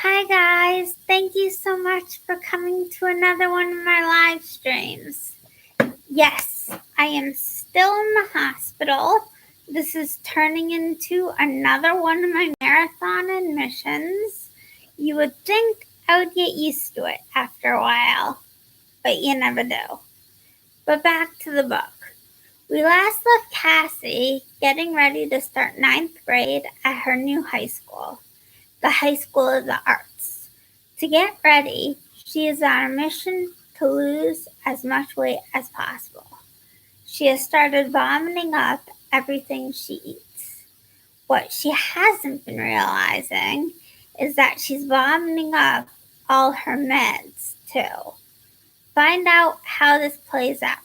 Hi guys, thank you so much for coming to another one of my live streams. Yes, I am still in the hospital. This is turning into another one of my marathon admissions. You would think I would get used to it after a while, but you never do. But back to the book. We last left Cassie getting ready to start 9th grade at her new high school, the High School of the Arts. To get ready, she is on a mission to lose as much weight as possible. She has started vomiting up everything she eats. What she hasn't been realizing is that she's vomiting up all her meds, too. Find out how this plays out.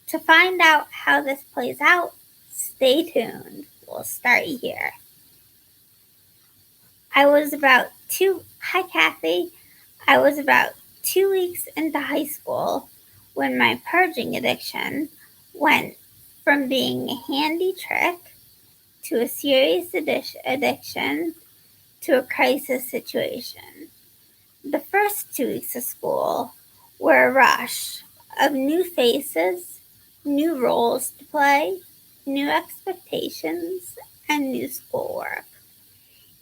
To find out how this plays out, stay tuned. We'll start here. Hi Kathy. I was about 2 weeks into high school when my purging addiction went from being a handy trick to a serious addiction to a crisis situation. The first 2 weeks of school were a rush of new faces, new roles to play, new expectations, and new schoolwork.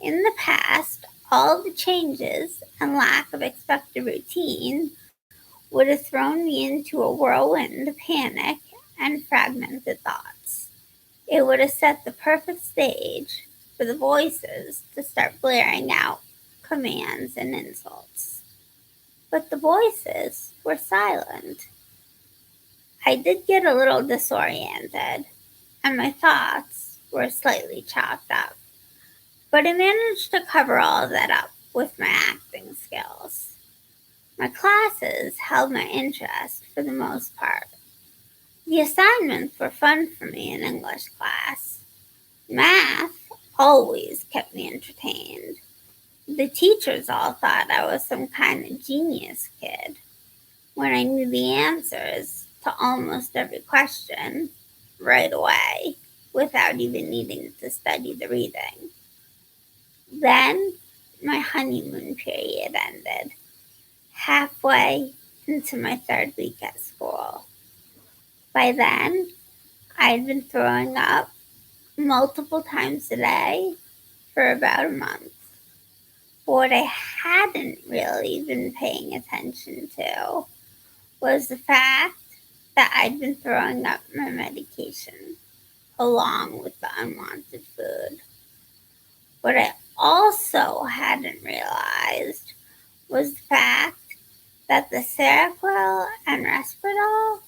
In the past, all the changes and lack of expected routine would have thrown me into a whirlwind of panic and fragmented thoughts. It would have set the perfect stage for the voices to start blaring out commands and insults. But the voices were silent. I did get a little disoriented, and my thoughts were slightly chopped up. But I managed to cover all of that up with my acting skills. My classes held my interest for the most part. The assignments were fun for me in English class. Math always kept me entertained. The teachers all thought I was some kind of genius kid when I knew the answers to almost every question right away without even needing to study the reading. Then my honeymoon period ended, halfway into my 3rd week at school. By then, I'd been throwing up multiple times a day for about a month. But what I hadn't really been paying attention to was the fact that I'd been throwing up my medication along with the unwanted food. What I also hadn't realized was the fact that the Seroquel and Risperdal,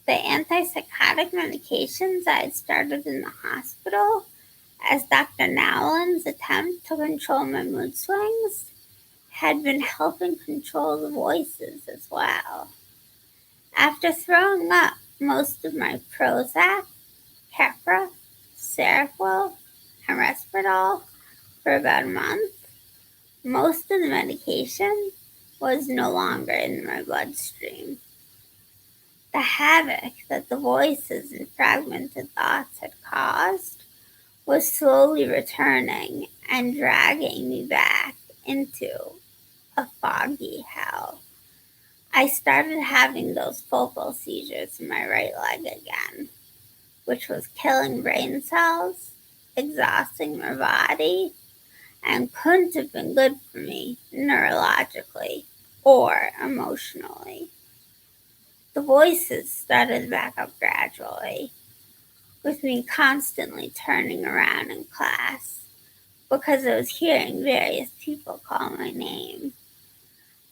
the antipsychotic medications I had started in the hospital as Dr. Nowlin's attempt to control my mood swings, had been helping control the voices as well. After throwing up most of my Prozac, Keppra, Seroquel, and Risperdal for about a month, most of the medication was no longer in my bloodstream. The havoc that the voices and fragmented thoughts had caused was slowly returning and dragging me back into a foggy hell. I started having those focal seizures in my right leg again, which was killing brain cells, exhausting my body, and couldn't have been good for me neurologically or emotionally. The voices started back up gradually, with me constantly turning around in class because I was hearing various people call my name.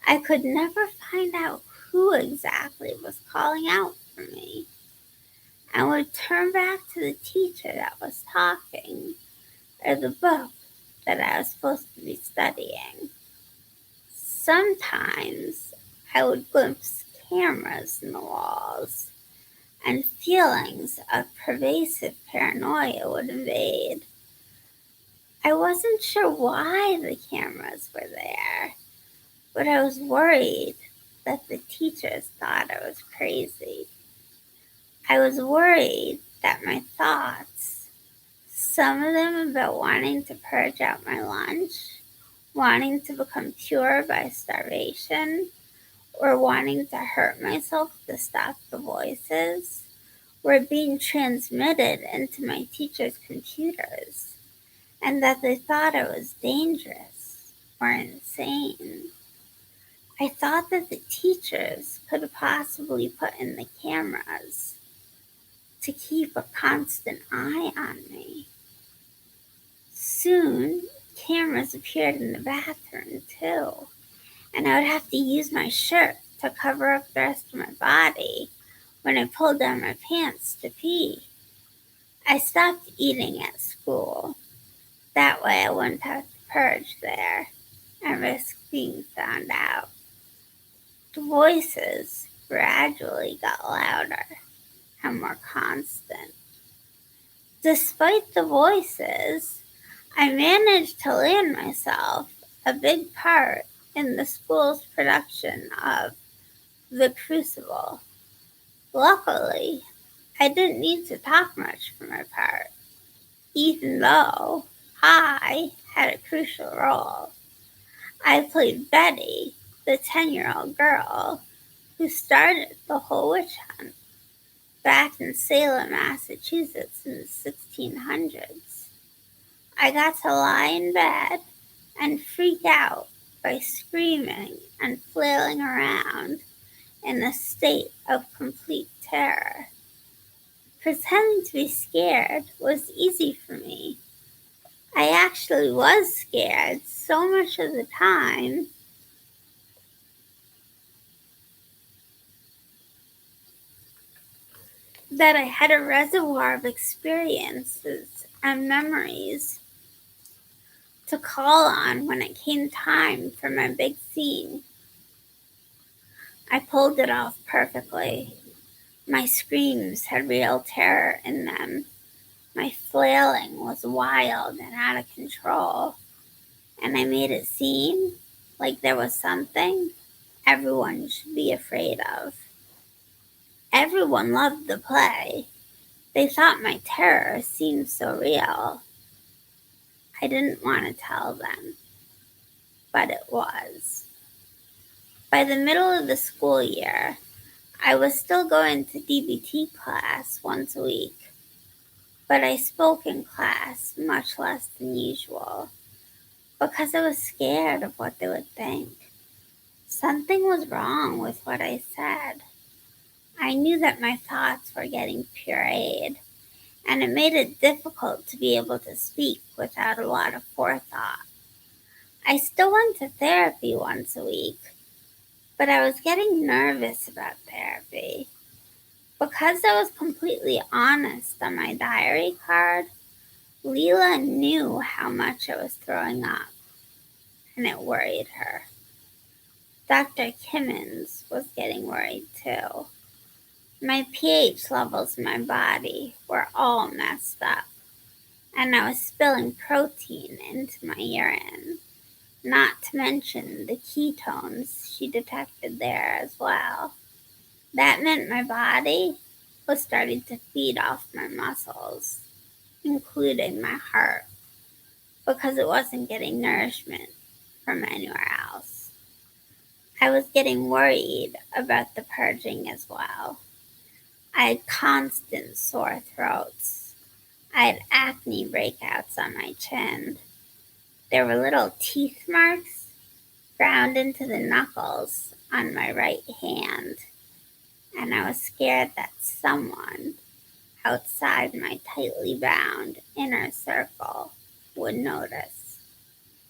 I could never find out who exactly was calling out for me, and would turn back to the teacher that was talking or the book that I was supposed to be studying. Sometimes I would glimpse cameras in the walls, and feelings of pervasive paranoia would invade. I wasn't sure why the cameras were there, but I was worried that the teachers thought I was crazy. I was worried that my thoughts, some of them about wanting to purge out my lunch, wanting to become pure by starvation, or wanting to hurt myself to stop the voices, were being transmitted into my teachers' computers, and that they thought I was dangerous or insane. I thought that the teachers could possibly put in the cameras to keep a constant eye on me. Soon, cameras appeared in the bathroom too, and I would have to use my shirt to cover up the rest of my body when I pulled down my pants to pee. I stopped eating at school. That way I wouldn't have to purge there and risk being found out. The voices gradually got louder and more constant. Despite the voices, I managed to land myself a big part in the school's production of The Crucible. Luckily, I didn't need to talk much for my part, even though I had a crucial role. I played Betty, the 10-year-old girl who started the whole witch hunt back in Salem, Massachusetts in the 1600s. I got to lie in bed and freak out by screaming and flailing around in a state of complete terror. Pretending to be scared was easy for me. I actually was scared so much of the time that I had a reservoir of experiences and memories to call on when it came time for my big scene. I pulled it off perfectly. My screams had real terror in them. My flailing was wild and out of control, and I made it seem like there was something everyone should be afraid of. Everyone loved the play. They thought my terror seemed so real. I didn't want to tell them, but it was. By the middle of the school year, I was still going to DBT class once a week, but I spoke in class much less than usual because I was scared of what they would think. Something was wrong with what I said. I knew that my thoughts were getting pureed, and it made it difficult to be able to speak without a lot of forethought. I still went to therapy once a week, but I was getting nervous about therapy. Because I was completely honest on my diary card, Leela knew how much I was throwing up, and it worried her. Dr. Kimmins was getting worried too. My pH levels in my body were all messed up, and I was spilling protein into my urine, not to mention the ketones she detected there as well. That meant my body was starting to feed off my muscles, including my heart, because it wasn't getting nourishment from anywhere else. I was getting worried about the purging as well. I had constant sore throats. I had acne breakouts on my chin. There were little teeth marks ground into the knuckles on my right hand, and I was scared that someone outside my tightly bound inner circle would notice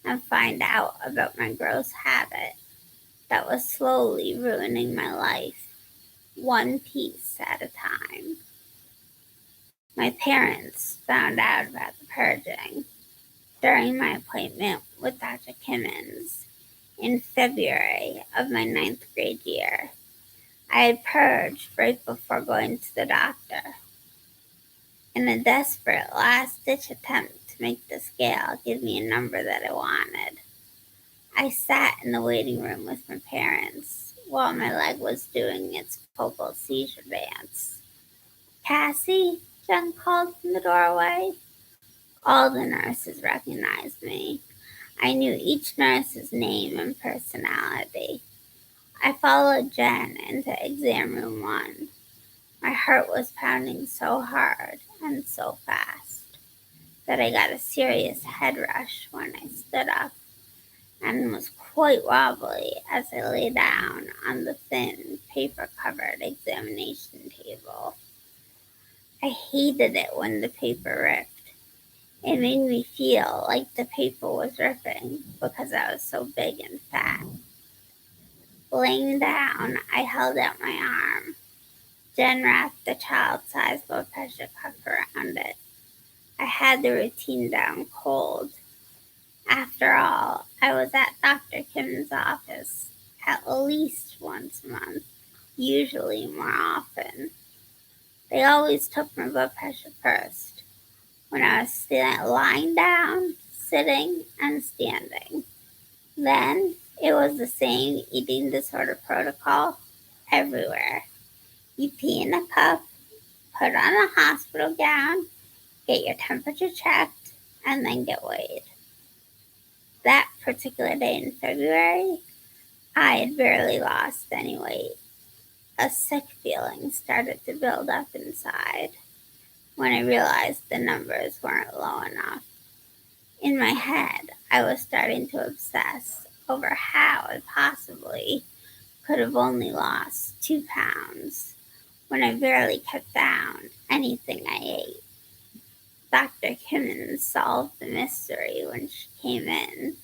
and find out about my gross habit that was slowly ruining my life, one piece at a time. My parents found out about the purging during my appointment with Dr. Kimmins in February of my 9th grade year. I had purged right before going to the doctor. In a desperate last-ditch attempt to make the scale give me a number that I wanted, I sat in the waiting room with my parents while my leg was doing its vocal seizure dance. "Cassie," Jen called from the doorway. All the nurses recognized me. I knew each nurse's name and personality. I followed Jen into exam room 1. My heart was pounding so hard and so fast that I got a serious head rush when I stood up and was quite wobbly as I lay down on the thin, paper-covered examination table. I hated it when the paper ripped. It made me feel like the paper was ripping because I was so big and fat. Laying down, I held out my arm. Jen wrapped the child-sized blood pressure cuff around it. I had the routine down cold. After all, I was at Dr. Kim's office at least once a month, usually more often. They always took my blood pressure first, when I was lying down, sitting, and standing. Then it was the same eating disorder protocol everywhere. You pee in a cup, put on a hospital gown, get your temperature checked, and then get weighed. That particular day in February, I had barely lost any weight. A sick feeling started to build up inside when I realized the numbers weren't low enough. In my head, I was starting to obsess over how I possibly could have only lost 2 pounds when I barely cut down anything I ate. Dr. Kimmons solved the mystery when she came in,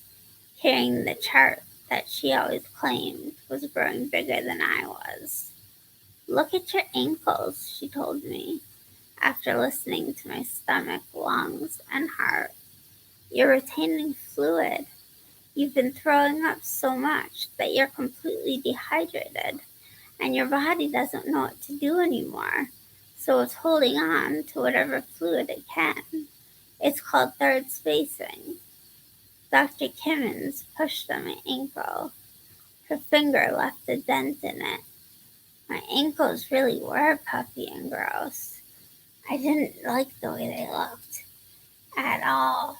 carrying the chart that she always claimed was growing bigger than I was. "Look at your ankles," she told me, after listening to my stomach, lungs, and heart. "You're retaining fluid. You've been throwing up so much that you're completely dehydrated, and your body doesn't know what to do anymore, so it's holding on to whatever fluid it can. It's called third spacing." Dr. Kimmons pushed on my ankle. Her finger left a dent in it. My ankles really were puffy and gross. I didn't like the way they looked at all.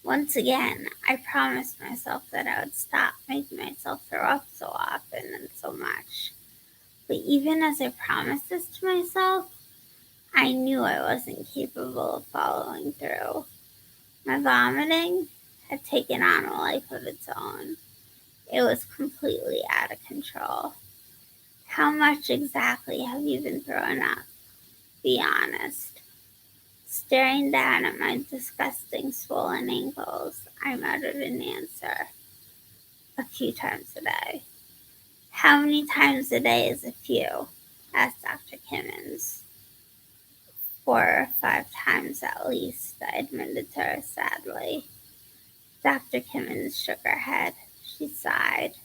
Once again, I promised myself that I would stop making myself throw up so often and so much. But even as I promised this to myself, I knew I wasn't capable of following through. My vomiting had taken on a life of its own. It was completely out of control. "How much exactly have you been throwing up? Be honest." Staring down at my disgusting swollen ankles, I muttered an answer. "A few times a day." "How many times a day is a few?" asked Dr. Kimmons. 4 or 5 times at least, I admitted to her sadly. Dr. Kimmons shook her head. She sighed.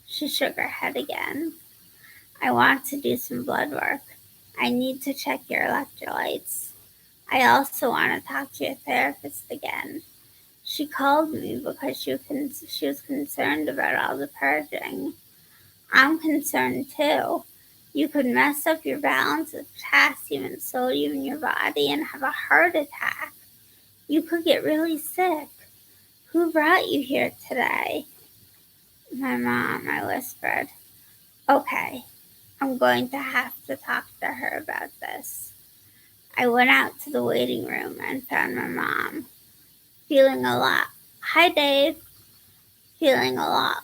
She shook her head again. "I want to do some blood work. I need to check your electrolytes. I also want to talk to your therapist again. She called me because she was concerned about all the purging. I'm concerned too. You could mess up your balance of potassium and sodium in your body and have a heart attack. You could get really sick. Who brought you here today?" "My mom," I whispered. "Okay, I'm going to have to talk to her about this." I went out to the waiting room and found my mom, feeling a lot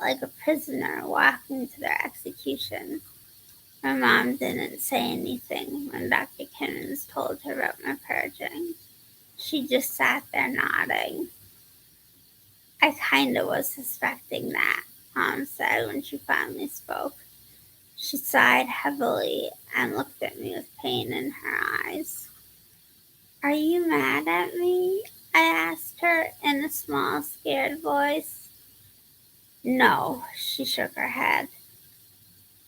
like a prisoner walking to their execution. My mom didn't say anything when Dr. Kimmons told her about my purging. She just sat there nodding. "I kinda was suspecting that," Mom said when she finally spoke. She sighed heavily and looked at me with pain in her eyes. "Are you mad at me?" I asked her in a small, scared voice. "No," she shook her head.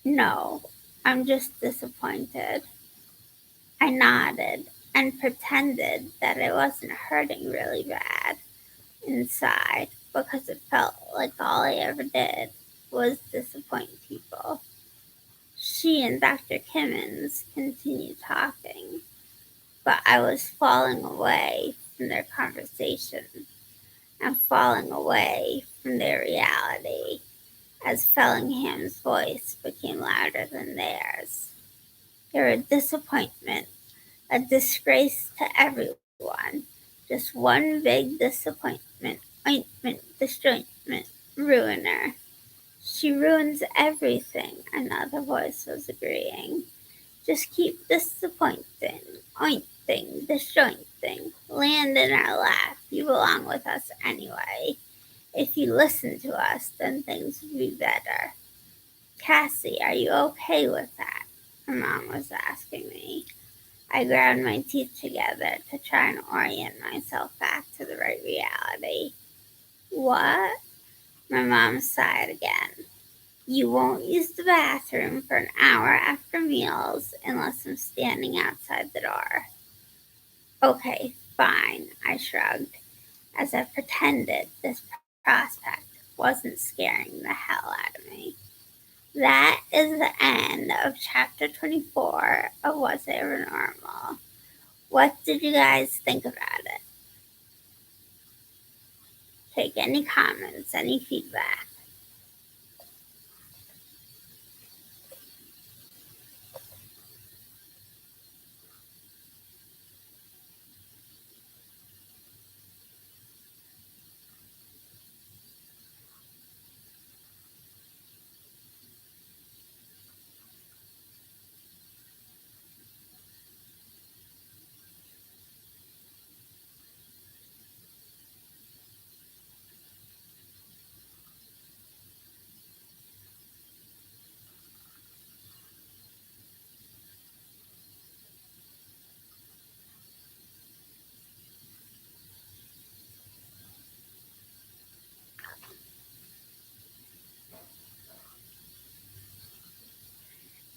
"No, I'm just disappointed." I nodded and pretended that I wasn't hurting really bad inside because it felt like all I ever did was disappoint people. She and Dr. Kimmons continued talking, but I was falling away from their conversation, and falling away from their reality as Fellingham's voice became louder than theirs. You're a disappointment, a disgrace to everyone. Just one big disappointment, ointment, disjointment, ruiner. She ruins everything, another voice was agreeing. Just keep disappointing, ointing, disjointing. Land in our lap. You belong with us anyway. If you listen to us, then things would be better. Cassie, are you okay with that? Her mom was asking me. I ground my teeth together to try and orient myself back to the right reality. What? My mom sighed again. You won't use the bathroom for an hour after meals unless I'm standing outside the door. Okay, fine, I shrugged, as I pretended this prospect wasn't scaring the hell out of me. That is the end of chapter 24 of Was I Ever Normal? What did you guys think about it? Take any comments, any feedback.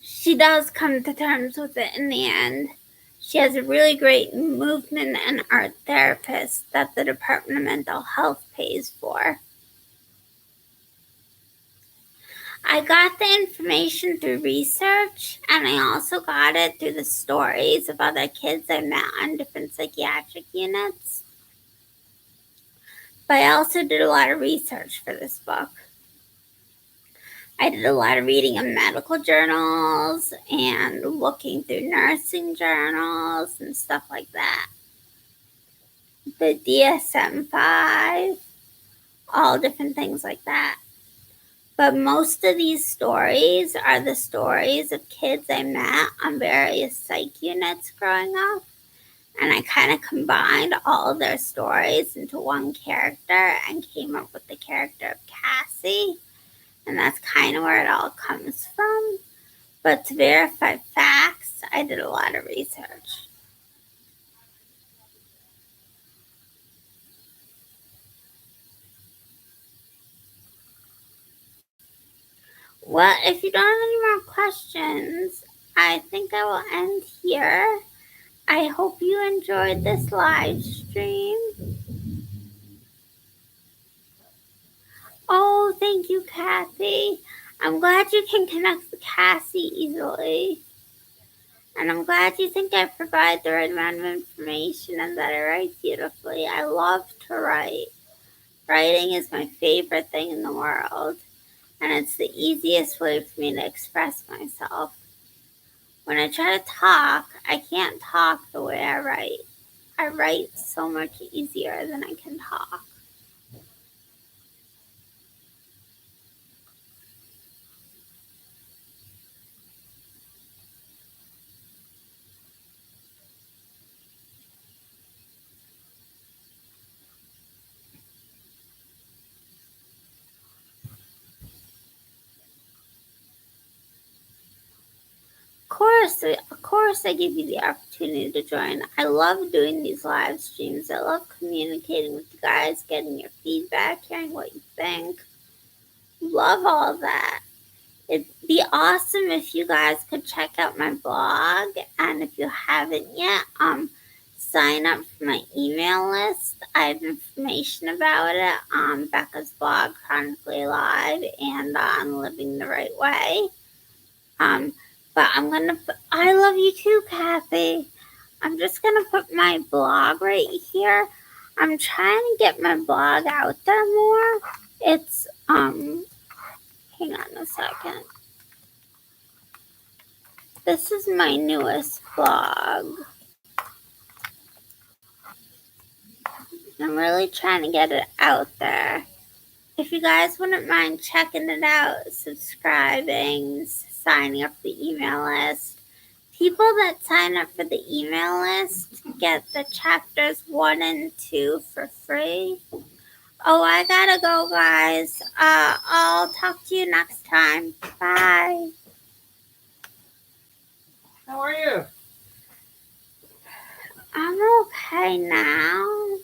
She does come to terms with it in the end. She has a really great movement and art therapist that the Department of Mental Health pays for. I got the information through research, and I also got it through the stories of other kids I met on different psychiatric units. But I also did a lot of research for this book. I did a lot of reading of medical journals and looking through nursing journals and stuff like that. The DSM-5, all different things like that. But most of these stories are the stories of kids I met on various psych units growing up. And I kind of combined all of their stories into one character and came up with the character of Cassie. And that's kind of where it all comes from. But to verify facts, I did a lot of research. Well, if you don't have any more questions, I think I will end here. I hope you enjoyed this live stream. Oh, thank you, Kathy. I'm glad you can connect with Cassie easily. And I'm glad you think I provide the right amount of information and that I write beautifully. I love to write. Writing is my favorite thing in the world. And it's the easiest way for me to express myself. When I try to talk, I can't talk the way I write. I write so much easier than I can talk. Of course, I give you the opportunity to join. I love doing these live streams. I love communicating with you guys, getting your feedback, hearing what you think. Love all that. It'd be awesome if you guys could check out my blog, and if you haven't yet, sign up for my email list. I have information about it on Becca's blog, Chronically Alive, and on Living the Right Way. But I love you too, Kathy. I'm just gonna put my blog right here. I'm trying to get my blog out there more. It's, hang on a second. This is my newest blog. I'm really trying to get it out there. If you guys wouldn't mind checking it out, subscribing, signing up for the email list. People that sign up for the email list get the chapters 1 and 2 for free. Oh, I gotta go, guys. I'll talk to you next time. Bye. How are you? I'm okay now.